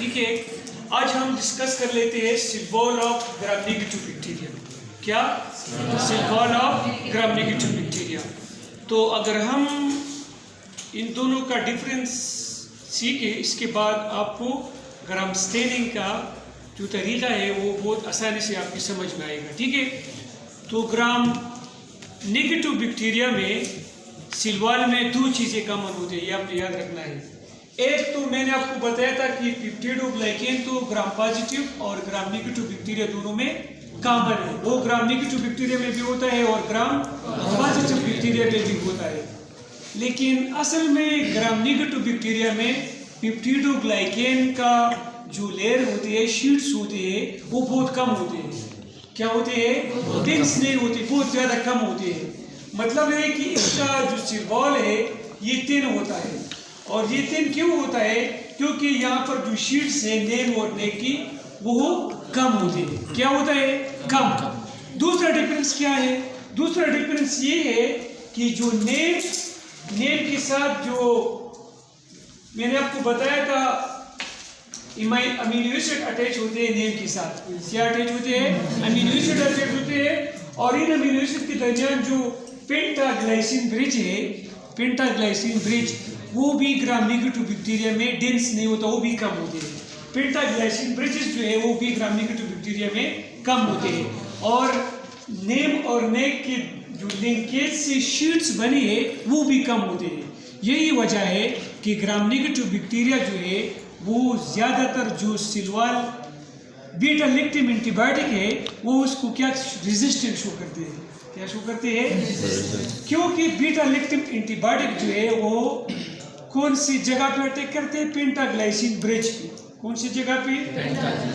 ठीक है। आज हम डिस्कस कर लेते हैं cell wall of gram negative bacteria. क्या? Cell wall of gram negative bacteria. तो अगर हम इन दोनों का डिफरेंस सीखे, इसके बाद आपको ग्राम स्टेनिंग का जो तरीका है वो बहुत आसानी से आपकी समझ में आएगा। ठीक है। तो ग्राम नेगेटिव बैक्टीरिया में सेल वॉल में दो चीज़ें कॉमन होती है, ये आपको याद रखना है। एक तो मैंने आपको बताया था कि पेप्टिडोग्लाइकेन तो ग्राम पॉजिटिव और ग्राम नेगेटिव बैक्टीरिया दोनों में कॉमन है। वो ग्राम नेगेटिव बैक्टीरिया में भी होता है और ग्राम पॉजिटिव बैक्टीरिया में भी होता है। लेकिन असल में ग्राम नेगेटिव बैक्टीरिया में पेप्टिडोग्लाइकेन का जो लेयर होती है, शीट्स होती है, वो बहुत कम होते हैं। क्या होते हैं? डेंस नहीं होती, बहुत ज़्यादा कम होते हैं। मतलब है कि इसका जो सेल वॉल है ये थिन होता है। और ये थिन क्यों होता है? क्योंकि यहाँ पर जो शीट्स है नेम और नेक की वो कम होती है। क्या होता है? कम। दूसरा डिफरेंस क्या है? दूसरा डिफरेंस ये है कि जो नेम के साथ जो मैंने आपको बताया था अमीनो एसिड अटैच होते हैं नेम के साथ। क्या अटैच होते हैं? अमीनो एसिड अटैच होते हैं। और इन अमीनो एसिड के दरमियान जो पेंटाग्लाइसिन ब्रिज है, पेंटाग्लाइसिन ब्रिज वो भी ग्राम नेगेटिव बैक्टीरिया में डेंस नहीं होता, वो भी कम होते हैं। पेंटाग्लाइसिन ब्रिजेस जो है वो भी ग्राम नेगेटिव बैक्टीरिया में कम होते हैं। और नेम और नेक के जो लिंकेज से शीट्स बनी है वो भी कम होते हैं। यही वजह है कि ग्राम नेगेटिव बैक्टीरिया जो है वो ज़्यादातर जो cell wall beta lactam antibiotic है वो उसको क्या रेजिस्टेंट शो करते हैं। क्या शो करते हैं? क्योंकि बीटा लैक्टम एंटीबायोटिक जो है वो कौन सी जगह पे अटैक करते हैं? पेंटाग्लाइसिन ब्रिज पे। कौन सी जगह पे?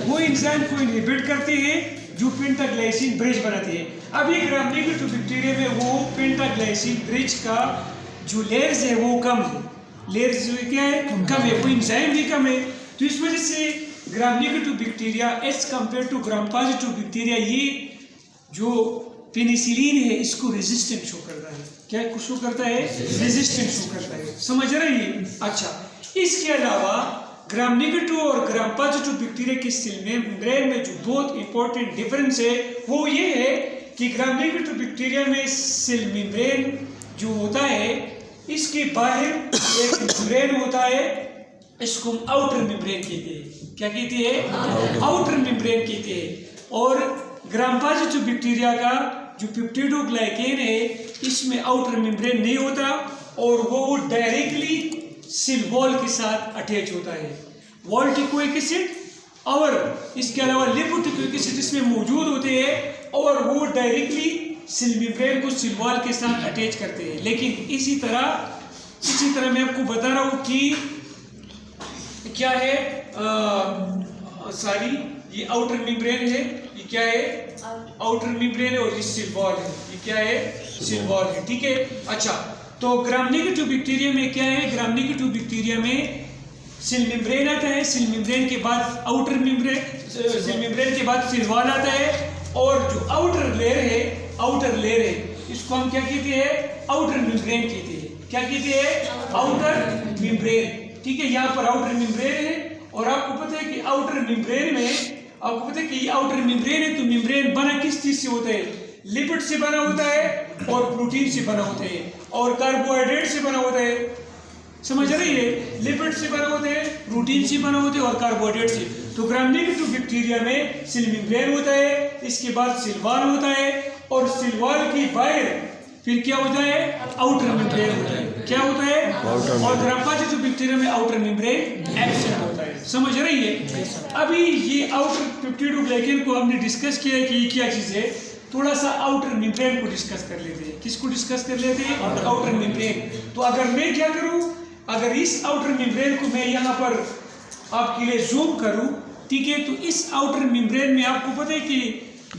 वो एंजाइम को इनहिबिट करते हैं जो पेंटाग्लाइसिन ब्रिज बनाती है। अभी ग्राम नेगेटिव बैक्टीरिया में वो पेंटाग्लाइसिन ब्रिज का जो लेयर्स है वो कम है। लेयर्स जो क्या है? कम है। वो एंजाइम भी कम है। तो इस वजह से gram negative bacteria as compared to gram positive bacteria ये जो पेनिसिलिन है इसको रेजिस्टेंट शो करता है। क्या शो करता है? रेजिस्टेंट शो करता है। समझ रहे हैं? अच्छा, इसके अलावा ग्राम नेगेटिव और ग्राम पॉजिटिव बैक्टीरिया के सेल मेम्ब्रेन में जो बहुत इंपॉर्टेंट डिफरेंस है वो ये है कि ग्राम नेगेटिव बैक्टीरिया में सेल मेम्ब्रेन जो होता है इसके बाहर एक मेम्ब्रेन होता है, इसको हम आउटर मेम्ब्रेन कहते हैं। क्या कहते हैं? आउटर मेम्ब्रेन कहते हैं। और ग्राम पॉजिटिव बैक्टीरिया का जो पेप्टिडोग्लाइकेन है इसमें आउटर मेम्ब्रेन नहीं होता और वो डायरेक्टली सेल वॉल के साथ अटैच होता है। वॉल टिकोइक एसिड और इसके अलावा लिपोटिकोइक एसिड इसमें मौजूद होते हैं और वो डायरेक्टली सेल मेम्ब्रेन को सेल वॉल के साथ अटैच करते हैं। लेकिन इसी तरह मैं आपको बता रहा हूँ कि क्या है, ये आउटर मेम्ब्रेन है, ये क्या है? आउटर मेम्ब्रेन है। और ये सेल वॉल है, ये क्या है? सेल वॉल है। ठीक है। अच्छा, तो ग्राम नेगेटिव बैक्टीरिया में क्या है? ग्राम नेगेटिव बैक्टीरिया में सेल मेम्ब्रेन आता है, सेल मेम्ब्रेन के बाद आउटर मेम्ब्रेन, सेल मेम्ब्रेन के बाद सेल वॉल आता है। और जो आउटर लेयर है इसको हम क्या कहते हैं? आउटर मेम्ब्रेन कहते हैं। क्या कहते हैं? Outer membrane. ठीक है। यहाँ पर आउटर मेम्ब्रेन है और आपको पता है कि आउटर मेम्ब्रेन में आपको पता है कि आउटर मेम्ब्रेन है तो मेम्ब्रेन बना किस चीज से होता है? लिपिड से बना होता है और प्रोटीन से बना होता है और कार्बोहाइड्रेट से बना होता है। समझ रही है? लिपिड से बना होते हैं, प्रोटीन से बना होते हैं और कार्बोहाइड्रेट से। तो ग्राम नेगेटिव बैक्टीरिया में सेल मेम्ब्रेन होता है, इसके बाद सेल वॉल होता है और सेल वॉल की बाहर फिर क्या होता है? आउटर मेम्ब्रेन होता है। क्या होता है? और ग्राम पॉजिटिव बैक्टीरिया में आउटर मेम्ब्रेन एब्सेंट होता है। समझ रही है? अभी ये आउटर पेप्टिडोग्लाइकेन को हमने डिस्कस किया है कि ये क्या चीज़ है। थोड़ा सा आउटर मेम्ब्रेन को डिस्कस कर लेते हैं। किसको डिस्कस कर लेते हैं? Outer membrane. तो अगर मैं क्या करूं, अगर इस आउटर मेम्ब्रेन को मैं यहाँ पर आपके लिए जूम करूं, ठीक है, तो इस आउटर मेम्ब्रेन में आपको पता है कि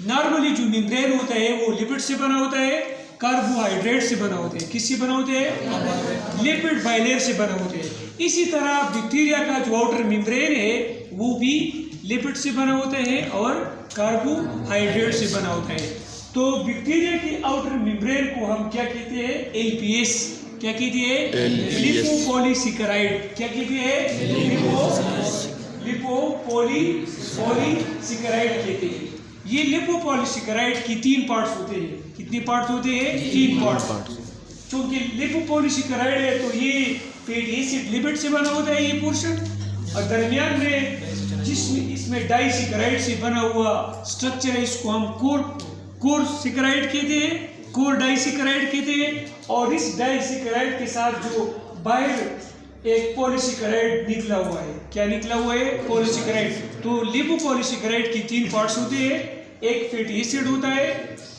नॉर्मली जो मेम्ब्रेन होता है वो लिपिड से बना होता है, कार्बोहाइड्रेट से बना होते हैं। किससे बना होते हैं? लिपिड बाइलेयर से बना होते हैं। इसी तरह बैक्टीरिया का जो आउटर मेम्ब्रेन है वो भी लिपिड से बना होता है और कार्बोहाइड्रेट से बना होता है। तो बैक्टीरिया की आउटर मेम्ब्रेन को हम क्या कहते हैं? LPS। क्या कहते हैं? लिपोपॉलीसेकेराइड। क्या कहते हैं? लिपो पॉलीसेकेराइड कहते हैं। ये लिपोपॉलीसेकेराइड की 3 पार्ट्स होते हैं। कितने पार्ट्स होते हैं? 3 पार्ट्स। क्योंकि लिपोपॉलीसेकेराइड है तो ये फैटी एसिड लिपिड से बना होता है ये पोर्शन, और दरमियान में जिसमें इसमें डाइसेकेराइड से बना हुआ स्ट्रक्चर है इसको हम कोर सेकेराइड कहते हैं, कोर डाइसेकेराइड कहते हैं। और इस डाइसेकेराइड के साथ जो बाहर एक पॉलीसेकेराइड निकला हुआ है, क्या निकला हुआ है? पॉलीसेकेराइड। तो लिपोपॉलीसेकेराइड की 3 पार्ट्स होते हैं। एक फैटी एसिड होता है,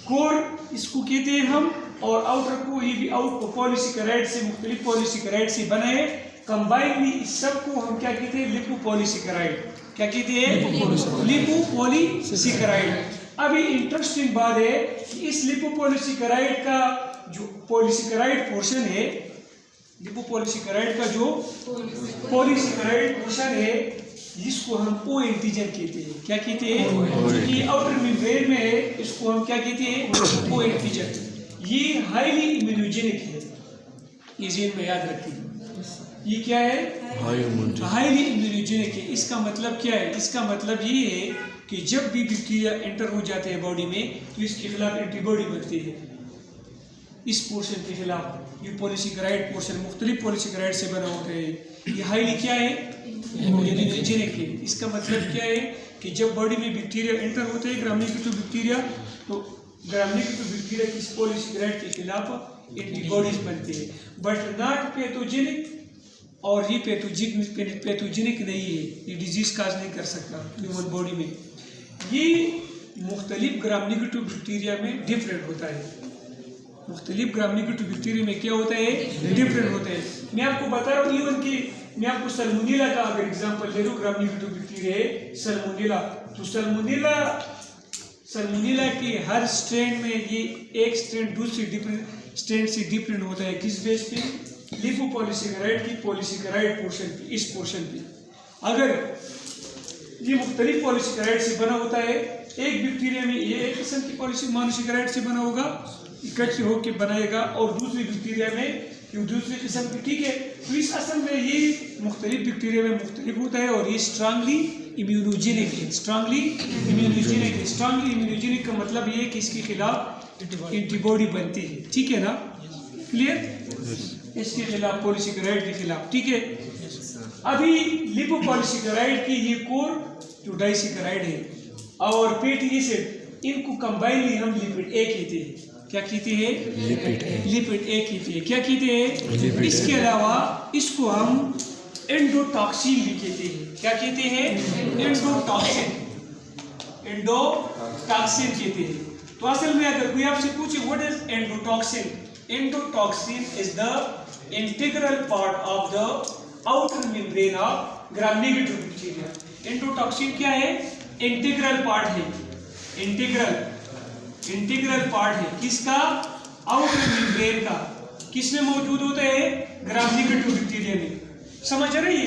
कोर इसको कहते हैं हम, और आउटर को ये भी पॉलीसेकेराइड से, मुख्तलिफ पॉलीसेकेराइड से बना है। कंबाइनली इस सब को हम क्या कहते हैं? लिपोपॉलीसेकेराइड। क्या कहते हैं? लिपोपॉलीसेकेराइड। अभी इंटरेस्टिंग बात है कि इस लिपोपॉलीसेकेराइड का जो पॉलीसेकेराइड पोर्शन है, लिपोपॉलीसेकेराइड का जो पॉलीसेकेराइड पोर्शन है, जिसको हम ओ एंटीजन कहते हैं। क्या कहते हैं? क्योंकि आउटर मेम्ब्रेन में है, इसको हम क्या कहते हैं? O antigen. ये हाईली इम्यूनोजेनिक है, ये ज़हन में याद रखिए। ये क्या है? हाईली इम्यूनोजेनिक है। इसका मतलब क्या है? इसका मतलब ये है कि जब भी बैक्टीरिया एंटर हो जाते हैं बॉडी में तो इसके खिलाफ एंटीबॉडी बनती है। इस पोर्शन के खिलाफ ये पॉलीसेकेराइड पोर्शन मुख्तलिफ पॉलीसेकेराइड से बना होता है। ये हाईली क्या है? इम्यूनोजेनिक है। इसका मतलब क्या है कि जब बॉडी में बैक्टीरिया एंटर होते हैं, ग्राम नेगेटिव बैक्टीरिया, तो ग्राम नेगेटिव बैक्टीरिया की पॉलीसेकेराइड के खिलाफ एंटीबॉडीज बनती है, बट नॉट पैथोजेनिक। और ये पैथोजेनिक नहीं है, ये डिजीज काज नहीं कर सकता ह्यूमन बॉडी में। ये मुख्तलिफ ग्राम नेगेटिव बैक्टीरिया में डिफरेंट होता है। मुख्तलिफ ग्राम नेगेटिव बैक्टीरिया में क्या होता है? डिफरेंट होता है। मैं आपको बता रहा हूँ, इवन कि मैं आपको सल्मोनेला का अगर एग्जाम्पल दे दूँ, ग्राम नेगेटिव बैक्टीरिया है सल्मोनेला, तो सल्मोनेला के हर स्ट्रेन में ये एक स्ट्रेन दूसरी स्ट्रेन से डिफरेंट होता है। किस बेस पे? लिपोपॉलीसेकेराइड की पॉलीसेकेराइड पोर्शन पे, इस पोर्शन पे। अगर ये मुख्तलिफ पॉलीसेकेराइड से बना होता है, एक बैक्टीरिया में ये एक किस्म की मोनोसेकेराइड से बना होगा, इकट्ठे होकर बनाएगा, और दूसरी बैक्टीरिया में ये दूसरी किस्म की, ठीक है। तो इस असल में ये मुख्तलिफ बैक्टीरिया में मुख्तलिफ होता है, और ये स्ट्रांगली इम्यूनोजेनिक है। स्ट्रांगली इम्यूनोजेनिक का मतलब ये है कि इसके खिलाफ एंटीबॉडी बनती है, ठीक है ना? क्लियर? इसके खिलाफ, पॉलीसेकेराइड के खिलाफ, ठीक है। अभी लिपोपॉलीसेकेराइड की ये कोर जो डाइसेकेराइड है और फैटी एसिड, इनको कंबाइनली हम लिपिड ए कहते हैं। क्या कहते हैं? लिपिड ए कहते हैं। क्या कहते हैं? इसके अलावा इसको हम एंडोटॉक्सिन भी कहते हैं। क्या कहते हैं? एंडोटॉक्सिन कहते हैं। तो असल में अगर कोई आपसे पूछे what is endotoxin, endotoxin is the integral part of the outer membrane of gram negative bacteria. Endotoxin क्या है? इंटीग्रल पार्ट है। इंटीग्रल पार्ट है किसका? आउटर मेम्ब्रेन का। किसमें मौजूद होता है? ग्राम नेगेटिव बैक्टीरिया में। समझ रही है?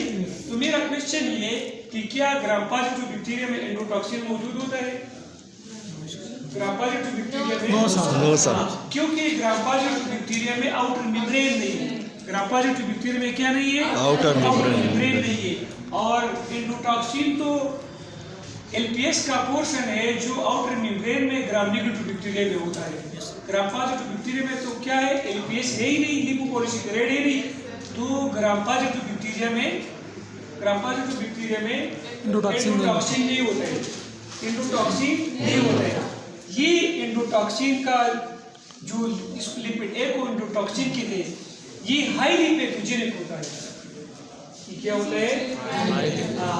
तो मेरा क्वेश्चन ये कि क्या ग्राम पॉजिटिव बैक्टीरिया में एंडोटॉक्सिन मौजूद होता है? ग्राम पॉजिटिव बैक्टीरिया में नो सर, क्योंकि ग्राम पॉजिटिव बैक्टीरिया में आउटर मेम्ब्रेन नहीं है। ग्राम पॉजिटिव बैक्टीरिया में क्या नहीं है? आउटर मेम्ब्रेन नहीं है। और एंडोटॉक्सिन तो एलपीएस का पोर्शन है जो आउटर मेम्ब्रेन में ग्राम नेगेटिव बैक्टीरिया में होता है। ग्राम पॉजिटिव बैक्टीरिया में तो क्या है? एलपीएस है ही नहीं, लिपोपॉलीसेकेराइड है नहीं। तो ग्राम पॉजिटिव बैक्टीरिया में एंडोटॉक्सिन नहीं होता है। एंडोटॉक्सिन नहीं होता है। ये एंडोटॉक्सिन का जो इस लिपिड ए को एंडोटॉक्सिन कहते हैं, ये हाईली पैथोजेनिक होता है। ये क्या होता है?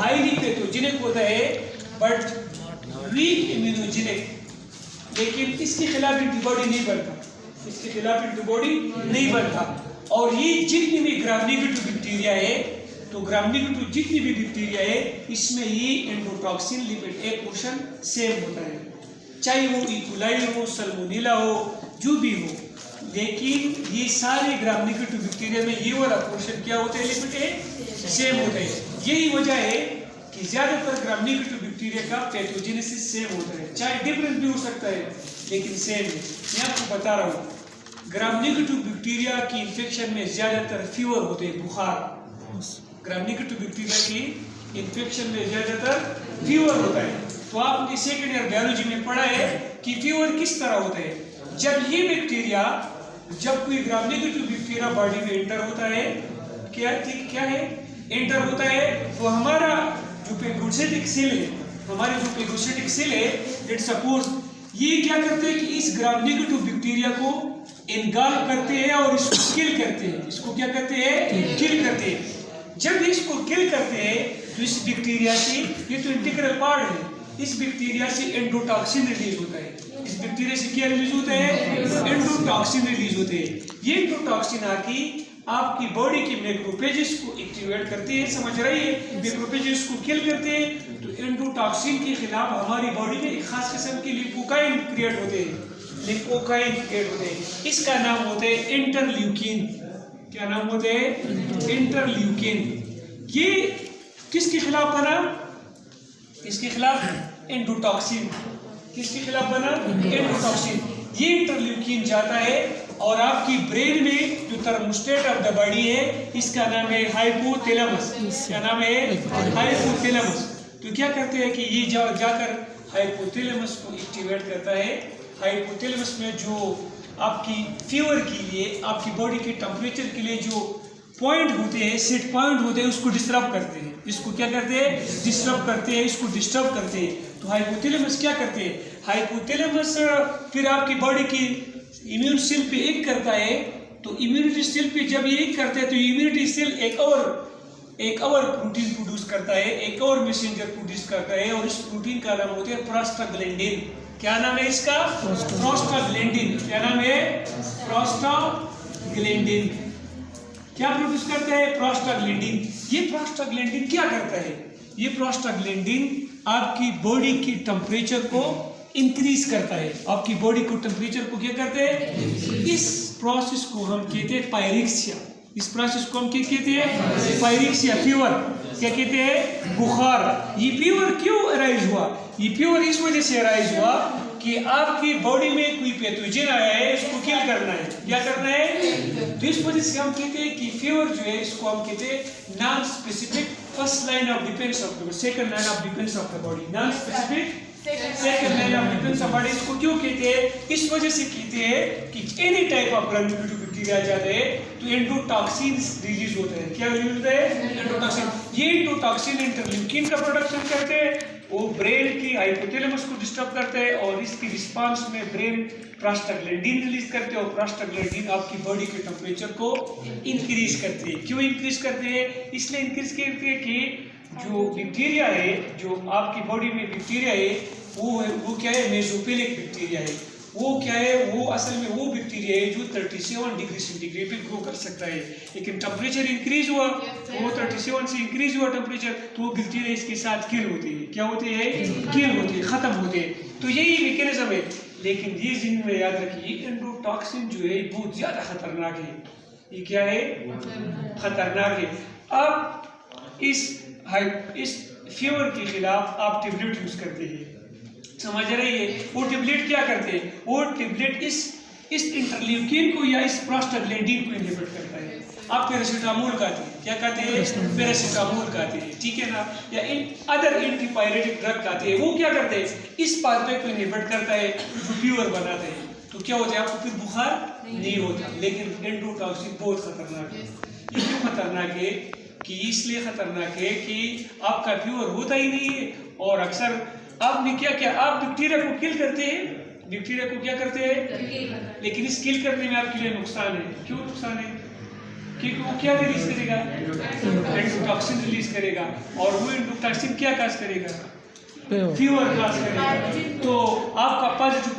हाईली पैथोजेनिक होता है, बट वीक इम्यूनोजेनिक। लेकिन इसके खिलाफ एंटीबॉडी नहीं बनता। और ये जितनी भी ग्राम नेगेटिव बैक्टीरिया है, तो ग्राम नेगेटिव जितनी भी बैक्टीरिया है, इसमें ये एंडोटॉक्सिन लिपिड ए पोर्शन सेम होता है, चाहे वो इकोलाई हो, सल्मोनेला हो, जो भी हो। लेकिन ये सारे ग्राम नेगेटिव बैक्टीरिया में ये वाला पोर्शन क्या होता है? लिपिड ए सेम होता है। यही वजह है कि ज्यादातर ग्राम नेगेटिव बैक्टीरिया का पैथोजेनेसिस सेम होता है, चाहे डिफरेंट भी हो सकता है लेकिन सेम है। मैं आपको बता रहा हूँ, ग्राम नेगेटिव बैक्टीरिया की इन्फेक्शन में ज्यादातर फीवर होते हैं, बुखार। ग्राम नेगेटिव बैक्टीरिया की इन्फेक्शन में ज़्यादातर फीवर होता है। तो आपने सेकेंड ईयर बायोलॉजी में पढ़ा है कि फीवर किस तरह होता है। जब ये बैक्टीरिया, जब कोई ग्राम नेगेटिव बैक्टीरिया बॉडी में एंटर होता है, क्या है एंटर होता है, तो हमारा जो फेगोसाइटिक सेल है, हमारे जो फेगोसाइटिक सेल है, लेट्स सपोज ये क्या करते हैं कि इस ग्राम नेगेटिव बैक्टीरिया को इनगाल करते हैं और इसको किल करते हैं। इसको क्या करते हैं? किल करते हैं। जब इसको किल करते हैं तो इस बैक्टीरिया से, ये तो इंटीग्रल पार्ट है, इस बैक्टीरिया से एंडोटॉक्सिन रिलीज होता है। इस बैक्टीरिया से क्या रिलीज होता है? एंडोटॉक्सिन रिलीज होते हैं। ये एंडोटॉक्सिन आके आपकी बॉडी के मैक्रोफेजेस को एक्टिवेट करते हैं, समझ रही है, मैक्रोफेजेस को किल करते हैं। तो एंडोटॉक्सिन के खिलाफ हमारी बॉडी में एक खास किस्म के लिपोकाइन क्रिएट होते हैं, लिपोकाइन क्रिएट होते हैं। इसका नाम होता है इंटरल्यूकिन। क्या नाम होते हैं? इंटरल्यूकिन। ये किसके खिलाफ बना? इसके खिलाफ एंडोटॉक्सिन। किसके खिलाफ बना? एंडोटॉक्सिन। ये इंटरल्यूकिन जाता है और आपकी ब्रेन में जो थर्मोस्टेट ऑफ द बॉडी है, इसका नाम है हाइपोथैलेमस। क्या नाम है? हाइपोथैलेमस। तो क्या करते हैं कि ये जाकर हाइपोथैलेमस को एक्टिवेट करता है। हाइपोथैलेमस में जो आपकी फीवर के लिए, आपकी बॉडी के टेम्परेचर के लिए जो पॉइंट होते हैं, सेट पॉइंट होते हैं, उसको डिस्टर्ब करते हैं। इसको क्या करते हैं? डिस्टर्ब करते हैं, इसको डिस्टर्ब करते हैं। तो हाइपोथैलेमस क्या करते हैं? हाइपोथैलेमस फिर आपकी बॉडी की इम्यून सेल पे एक करता है। तो इम्यूनिटी सेल पे जब ये एक करता है तो इम्यूनिटी सेल एक और प्रोटीन प्रोड्यूस करता है, एक और मैसेंजर प्रोड्यूस करता है, और इस प्रोटीन का नाम होता है प्रोस्टाग्लैंडिन। क्या नाम है इसका? प्रोस्टाग्लैंडिन। क्या नाम है? प्रोस्टाग्लैंडिन। क्या प्रोड्यूस करता है? प्रोस्टाग्लैंडिन। ये प्रोस्टाग्लैंडिन क्या करता है? ये प्रोस्टाग्लैंडिन आपकी बॉडी की टेम्परेचर को इंक्रीज करता है। आपकी बॉडी को टेम्परेचर को क्या करते हैं? इस प्रोसेस को हम कहते हैं पायरेक्सिया। इस प्रोसेस को हम क्या कहते हैं? पायरेक्सिया। फीवर क्या कहते हैं? बुखार। ये फीवर क्यों अराइज हुआ? ये फीवर इस वजह से अराइज हुआ कि आपकी बॉडी में कोई पैथोजन आया है, इसको किल करना है। क्या करना है? तो इस वजह से हम कहते हैं कि फीवर जो है, इसको हम कहते हैं non specific first line of defence of the second line of defence of the body. Non specific second line of defence of body. इसको क्यों कहते हैं? इस वजह से कहते हैं कि any type of gram negative bacteria जाते हैं तो एंडोटॉक्सिन रिलीज होता है। क्या रिलीज होता है? एंडोटॉक्सिन। ये एंडोटॉक्सिन इंटरल्यूकिन का प्रोडक्शन करते हैं, वो ब्रेन की हाइपोथैलेमस को डिस्टर्ब करते हैं, और इसकी रिस्पांस में ब्रेन प्रोस्टाग्लैंडिन रिलीज करते हैं, और प्रोस्टाग्लैंडिन आपकी बॉडी के टेम्परेचर को इंक्रीज करते हैं। क्यों इंक्रीज करते हैं? इसलिए इंक्रीज करते हैं कि जो बैक्टीरिया है, जो आपकी बॉडी में बैक्टीरिया है, वो क्या है? मेसोफिलिक बैक्टीरिया है। वो क्या है? वो असल में वो बैक्टीरिया है जो 37 डिग्री सेंटीग्रेड पे ग्रो कर सकता है। लेकिन टेम्परेचर इंक्रीज हुआ, तो वो 37 से इंक्रीज हुआ टेम्परेचर, तो वो बैक्टीरिया इसके साथ किल होती है। क्या होते हैं? किल होते हैं, खत्म होते हैं। तो यही मैकेनिज्म है। लेकिन ये जिन में याद रखिए, एंडोटॉक्सिन जो है बहुत ज्यादा खतरनाक है। ये क्या है? खतरनाक है। अब इस फीवर के खिलाफ आप टेबलेट यूज करते हैं, समझ रही है? वो टेबलेट क्या करते हैं? वो टेबलेट इस इंटरल्यूकिन को या इस प्रोस्टाग्लैंडिन को इनहिबिट करता है। आप पैरासीटामोल खाते हैं, क्या खाते हैं? पैरासीटामोल खाते हैं, ठीक है ना? या अदर एंटीपायरेटिक ड्रग खाते हैं। वो क्या करते हैं? इस पाथवे को इनहिबिट करता है जो फीवर बनाते हैं। तो क्या होता है? आपको फिर बुखार नहीं होता। लेकिन एंडोटॉक्सिन बहुत खतरनाक है। ये क्यों खतरनाक है? कि इसलिए खतरनाक है कि आपका फीवर होता ही नहीं है, और अक्सर आपने क्या किया? आप बैक्टीरिया को किल करते हैं। बैक्टीरिया को क्या करते हैं? लेकिन इस किल करने में आपके लिए नुकसान है। क्यों नुकसान है? क्योंकि वो क्या रिलीज करेगा? एंडोटॉक्सिन रिलीज करेगा, और वो एंडोटॉक्सिन क्या काज करेगा? फीवर काज करेगा। तो आपका पॉजिटिव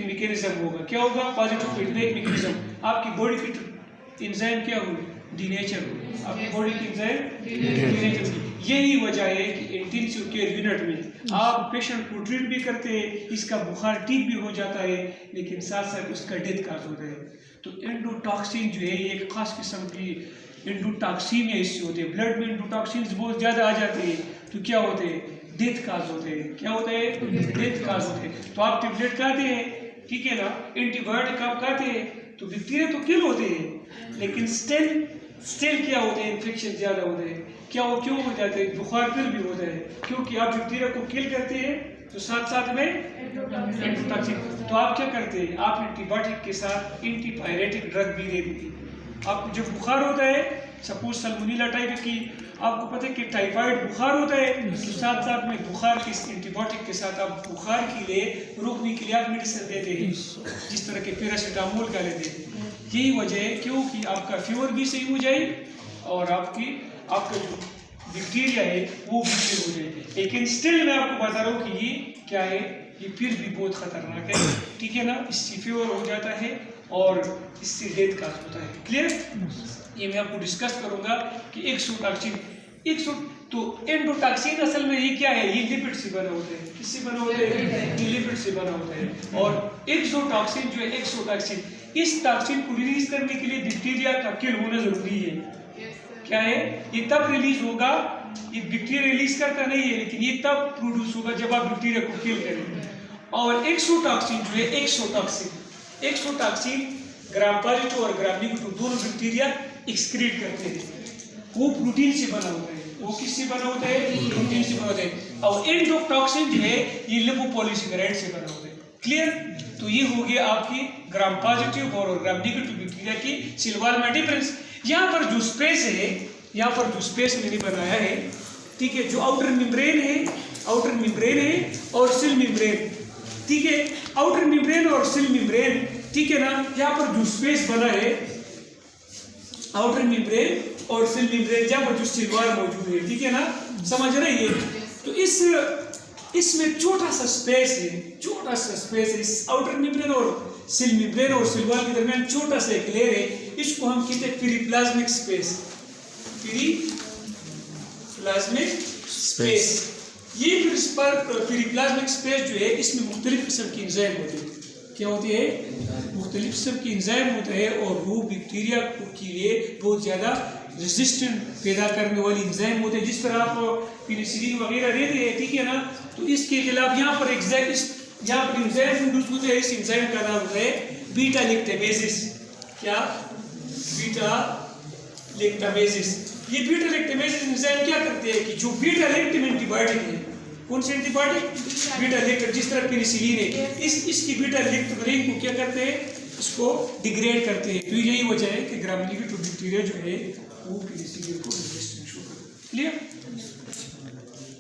मैकेनिज्म होगा। क्या होगा? Positive feedback mechanism. आपकी बॉडी की एंजाइम क्या होगी? डीनेचर होगी। आपकी बॉडी की एंजाइम डीनेचर होगी। यही वजह है कि इंटेंसिव केयर यूनिट में आप पेशेंट को ट्रीट भी करते हैं, इसका बुखार ठीक भी हो जाता है, लेकिन साथ साथ उसका डेथ काज होता है। तो एंडोटॉक्सिन जो है, ये एक खास किस्म की एंडोटॉक्सिन है, इससे होते हैं। ब्लड में एंडोटॉक्सिन बहुत ज़्यादा आ जाते हैं तो क्या होते हैं? डेथ काज होते हैं। क्या होते हैं? डेथ काज होते हैं। तो आप टेबलेट खाते हैं, ठीक है ना? एंटीबायोटिक आप खाते हैं, तो बैक्टीरिया तो किल होते हैं, लेकिन स्टिल क्या होते हैं? इन्फेक्शन ज़्यादा होते हैं। क्या वो क्यों हो जाता है, बुखार फिर भी होता है, क्योंकि आप बैक्टीरिया को किल करते हैं तो साथ साथ में एंटीटॉक्सिक, तो आप क्या करते हैं, आप एंटीबायोटिक के साथ एंटीपायरेटिक ड्रग भी दे देते हैं। आप जब बुखार होता है, सपोज सल्मोनेला टाइप की, आपको पता है कि टाइफाइड बुखार होता है, तो साथ साथ में बुखार के एंटीबायोटिक के साथ आप बुखार के लिए रोकने के लिए आप मेडिसिन देते हैं, जिस तरह के पैरासीटामोल का लेते हैं। यही वजह है क्योंकि आपका फीवर भी सही हो जाए और आपका जो बैक्टीरिया है वो भी सही हो जाए। लेकिन स्टिल मैं आपको बता रहा हूँ कि ये क्या है, ये फिर भी बहुत खतरनाक है, ठीक है ना। इससे फीवर हो जाता है और इससे डेथ का होता है। क्लियर? ये मैं आपको डिस्कस करूंगा कि एक्सोटॉक्सिन तो एंडोटॉक्सिन असल में ये क्या है, ये लिपिड से बना होता है। किससे बना होता है? ये लिपिड से बना होता है। और एक्सोटॉक्सिन जो है, एक्सोटॉक्सिन, इस टॉक्सिन को रिलीज करने के लिए बैक्टीरिया का किल होना जरूरी है। क्या है, ये तब रिलीज होगा, ये बैक्टीरिया रिलीज करता नहीं है, लेकिन ये तब प्रोड्यूस होगा जब आप बैक्टीरिया को किल करेंगे। और एक्सोटॉक्सिन जो है, एक्सोटॉक्सिन ग्राम पॉजिटिव और ग्राम नेगेटिव दोनों बैक्टीरिया एक्सक्रीट करते हैं। वो प्रोटीन से बना होता है। वो किससे बना होता है? प्रोटीन से बना होता है। और एंडोटॉक्सिन जो है ये लिपोपॉलीसेकेराइड से बना होता है। क्लियर? तो ये हो गया आपकी ग्राम पॉजिटिव और ग्राम नेगेटिव बैक्टीरिया की सेल वॉल में डिफरेंस। यहाँ पर जो स्पेस है, यहाँ पर जो स्पेस मैंने बनाया है, ठीक है, जो आउटर मेम्ब्रेन है और सेल मेम्ब्रेन, ठीक है, आउटर मेम्ब्रेन और सेल मेम्ब्रेन, ठीक है ना। यहाँ पर जो स्पेस बना है, आउटर मेम्ब्रेन और सेल मेम्ब्रेन, जहाँ पर जो सेल वॉल मौजूद है, ठीक है ना, समझ रहे हैं। तो इसमें छोटा सा स्पेस है, इस आउटर मेम्ब्रेन और सेल मेम्ब्रेन और सेल वॉल के दरमियान छोटा सा एक लेयर है, इसको हम कहते हैं पेरिप्लाज्मिक स्पेस। ये पेरिप्लाज्मिक स्पेस जो है, इसमें मुख्तलिफ किस्म की एंजाइम होते हैं। क्या होते हैं? मुख्तलिफ किस्म की एंजाइम होता है और वो बैक्टीरिया के लिए बहुत ज़्यादा रेजिस्टेंट पैदा करने वाली एंजाइम होते हैं। जिस तरह आप पेनिसिलिन वगैरह देते हैं, ठीक है ना, तो इसके खिलाफ यहाँ पर एंजाइम प्रोड्यूस होते हैं। इस एंजाइम का नाम है बीटा लैक्टामेसेस। क्या? बीटा लैक्टामेसेस। ये बीटा लैक्टामेसेस एंजाइम क्या करते हैं कि जो बीटा लैक्टम एंटीबायोटिक है, कौन से एंटीबायोटिक? बीटा लैक्टम, जिस तरह पेनिसिलिन है, इसकी बीटा लैक्टम रिंग को क्या करते हैं? इसको डिग्रेड करते हैं। तो यही वजह है कि ग्राम नेगेटिव बैक्टीरिया जो है वो पेनिसिलिन को रेजिस्टेंट शो करते हैं। क्लियर?